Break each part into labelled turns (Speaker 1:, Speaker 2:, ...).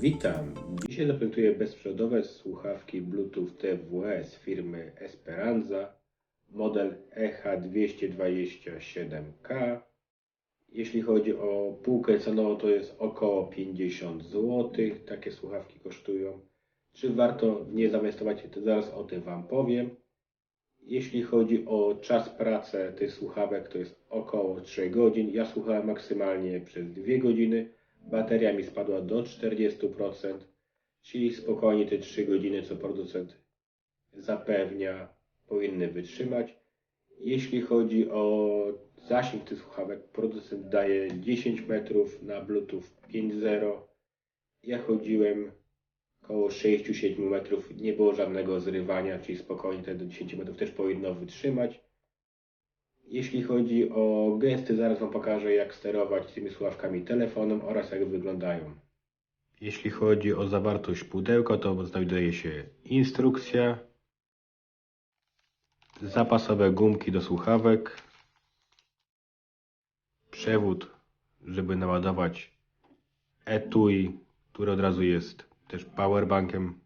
Speaker 1: Witam. Dzisiaj zaprezentuję bezprzewodowe słuchawki Bluetooth TWS firmy Esperanza, model EH227K. Jeśli chodzi o półkę cenową, to jest około 50 zł. Takie słuchawki kosztują. Czy warto w nie zainwestować, to zaraz o tym Wam powiem. Jeśli chodzi o czas pracy tych słuchawek, to jest około 3 godzin. Ja słuchałem maksymalnie przez 2 godziny. Bateria mi spadła do 40%, czyli spokojnie te 3 godziny, co producent zapewnia, powinny wytrzymać. Jeśli chodzi o zasięg tych słuchawek, producent daje 10 metrów na Bluetooth 5.0. Ja chodziłem około 6-7 metrów, nie było żadnego zrywania, czyli spokojnie te do 10 metrów też powinno wytrzymać. Jeśli chodzi o gesty, zaraz Wam pokażę, jak sterować tymi słuchawkami telefonem oraz jak wyglądają. Jeśli chodzi o zawartość pudełka, to znajduje się instrukcja, zapasowe gumki do słuchawek, przewód, żeby naładować etui, który od razu jest też powerbankiem,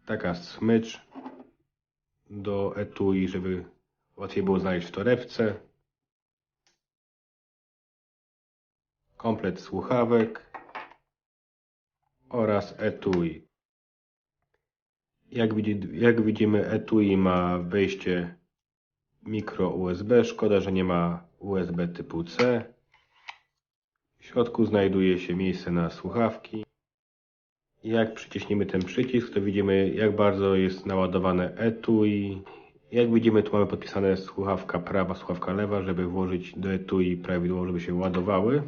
Speaker 1: taka smycz do etui, żeby łatwiej było znaleźć w torebce, komplet słuchawek oraz etui. Jak widzimy, etui ma wejście micro USB, szkoda, że nie ma USB typu C. W środku znajduje się miejsce na słuchawki. Jak przyciśniemy ten przycisk, to widzimy, jak bardzo jest naładowane etui. Jak widzimy, tu mamy podpisane słuchawka prawa, słuchawka lewa, żeby włożyć do etui prawidłowo, żeby się ładowały.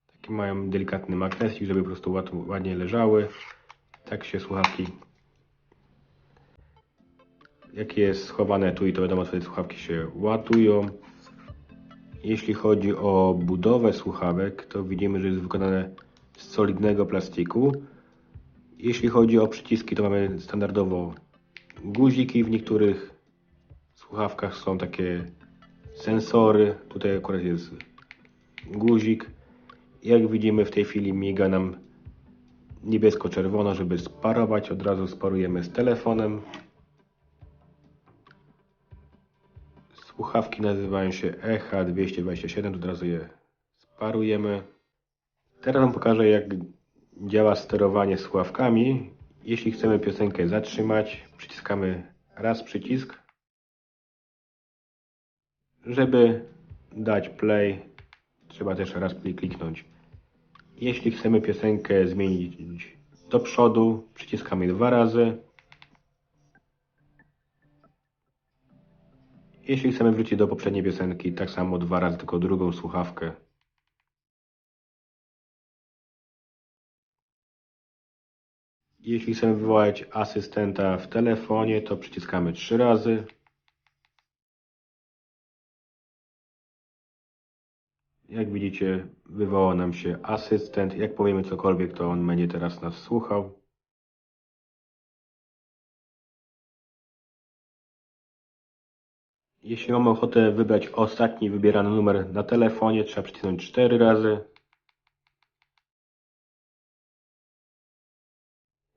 Speaker 1: Taki mają delikatny magnesik, żeby po prostu ładnie leżały. Tak się słuchawki, jak jest schowane etui, to wiadomo, wtedy słuchawki się ładują. Jeśli chodzi o budowę słuchawek, to widzimy, że jest wykonane z solidnego plastiku. Jeśli chodzi o przyciski, to mamy standardowo guziki. W niektórych słuchawkach są takie sensory. Tutaj akurat jest guzik. Jak widzimy, w tej chwili miga nam niebiesko-czerwono, żeby sparować. Od razu sparujemy z telefonem. Słuchawki nazywają się EH227, od razu je sparujemy. Teraz Wam pokażę, jak działa sterowanie słuchawkami. Jeśli chcemy piosenkę zatrzymać, przyciskamy raz przycisk. Żeby dać play, trzeba też raz kliknąć. Jeśli chcemy piosenkę zmienić do przodu, przyciskamy 2 razy. Jeśli chcemy wrócić do poprzedniej piosenki, tak samo 2 razy, tylko drugą słuchawkę. Jeśli chcemy wywołać asystenta w telefonie, to przyciskamy 3 razy. Jak widzicie, wywołał nam się asystent. Jak powiemy cokolwiek, to on będzie teraz nas słuchał. Jeśli mamy ochotę wybrać ostatni wybierany numer na telefonie, trzeba przycisnąć 4 razy.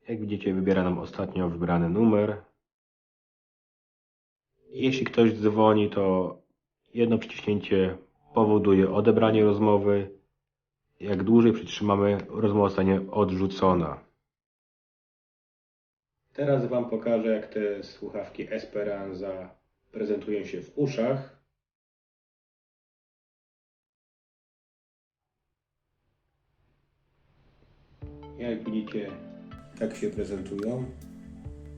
Speaker 1: Jak widzicie, wybiera nam ostatnio wybrany numer. Jeśli ktoś dzwoni, to jedno przyciśnięcie powoduje odebranie rozmowy. Jak dłużej przytrzymamy, rozmowa zostanie odrzucona. Teraz Wam pokażę, jak te słuchawki Esperanza prezentują się w uszach. Jak widzicie, tak się prezentują.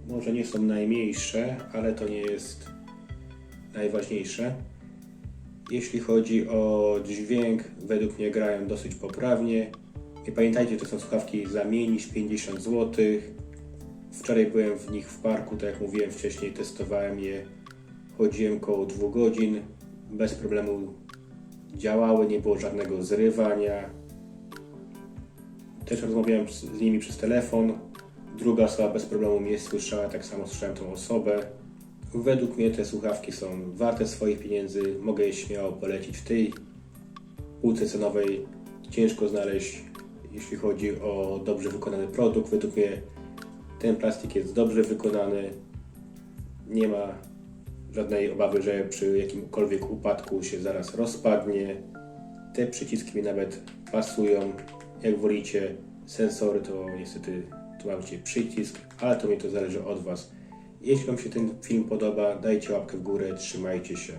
Speaker 1: Może nie są najmniejsze, ale to nie jest najważniejsze. Jeśli chodzi o dźwięk, według mnie grają dosyć poprawnie. I pamiętajcie, to są słuchawki za mniej niż 50 zł. Wczoraj byłem w nich w parku, tak jak mówiłem wcześniej, testowałem je. Chodziłem około 2 godzin, bez problemu działały, nie było żadnego zrywania. Też rozmawiałem z nimi przez telefon. Druga osoba bez problemu mnie słyszała, tak samo słyszałem tą osobę. Według mnie te słuchawki są warte swoich pieniędzy. Mogę je śmiało polecić. W tej półce cenowej ciężko znaleźć, jeśli chodzi o dobrze wykonany produkt. Według mnie ten plastik jest dobrze wykonany. Nie ma żadnej obawy, że przy jakimkolwiek upadku się zaraz rozpadnie. Te przyciski mi nawet pasują. Jak wolicie sensory, to niestety tu macie przycisk, ale to zależy od Was. Jeśli Wam się ten film podoba, dajcie łapkę w górę, trzymajcie się.